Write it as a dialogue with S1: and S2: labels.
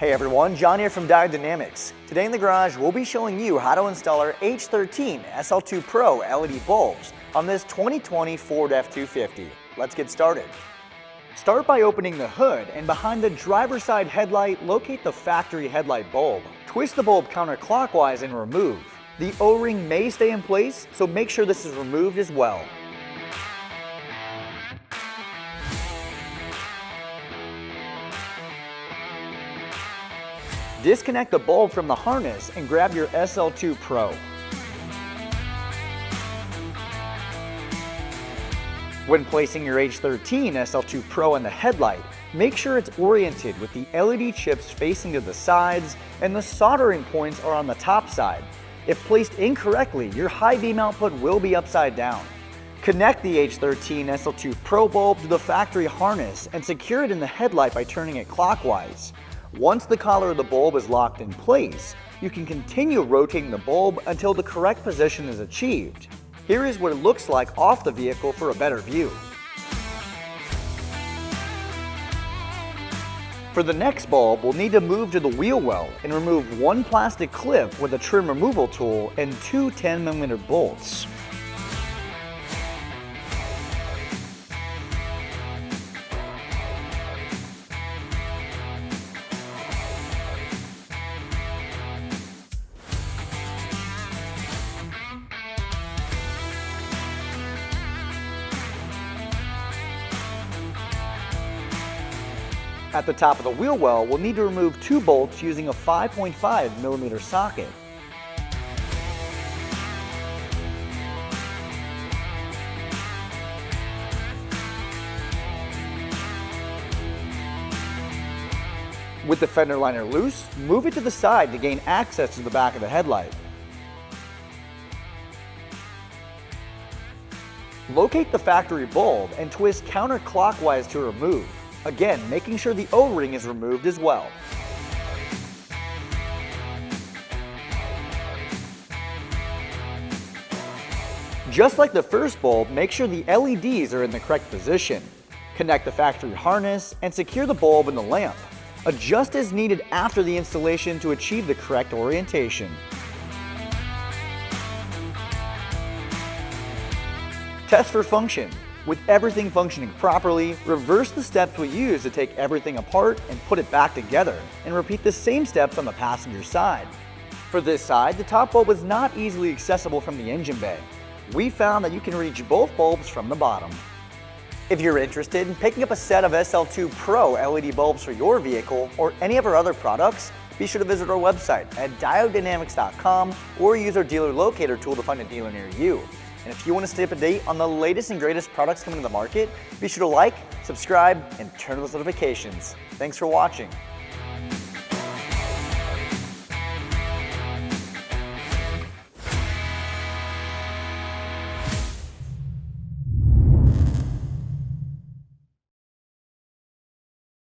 S1: Hey everyone, John here from Diode Dynamics. Today in the garage, we'll be showing you how to install our H13 SL2 Pro LED bulbs on this 2020 Ford F-250. Let's get started. Start by opening the hood, and behind the driver's side headlight, locate the factory headlight bulb. Twist the bulb counterclockwise and remove. The O-ring may stay in place, so make sure this is removed as well. Disconnect the bulb from the harness and grab your SL2 Pro. When placing your H13 SL2 Pro in the headlight, make sure it's oriented with the LED chips facing to the sides and the soldering points are on the top side. If placed incorrectly, your high beam output will be upside down. Connect the H13 SL2 Pro bulb to the factory harness and secure it in the headlight by turning it clockwise. Once the collar of the bulb is locked in place, you can continue rotating the bulb until the correct position is achieved. Here is what it looks like off the vehicle for a better view. For the next bulb, we'll need to move to the wheel well and remove one plastic clip with a trim removal tool and two 10mm bolts. At the top of the wheel well, we'll need to remove two bolts using a 5.5mm socket. With the fender liner loose, move it to the side to gain access to the back of the headlight. Locate the factory bulb and twist counterclockwise to remove. Again, making sure the O-ring is removed as well. Just like the first bulb, make sure the LEDs are in the correct position. Connect the factory harness and secure the bulb in the lamp. Adjust as needed after the installation to achieve the correct orientation. Test for function. With everything functioning properly, reverse the steps we use to take everything apart and put it back together, and repeat the same steps on the passenger side. For this side, the top bulb is not easily accessible from the engine bay. We found that you can reach both bulbs from the bottom. If you're interested in picking up a set of SL2 Pro LED bulbs for your vehicle or any of our other products, be sure to visit our website at diodedynamics.com or use our dealer locator tool to find a dealer near you. And if you want to stay up to date on the latest and greatest products coming to the market, be sure to like, subscribe, and turn on those notifications. Thanks for watching.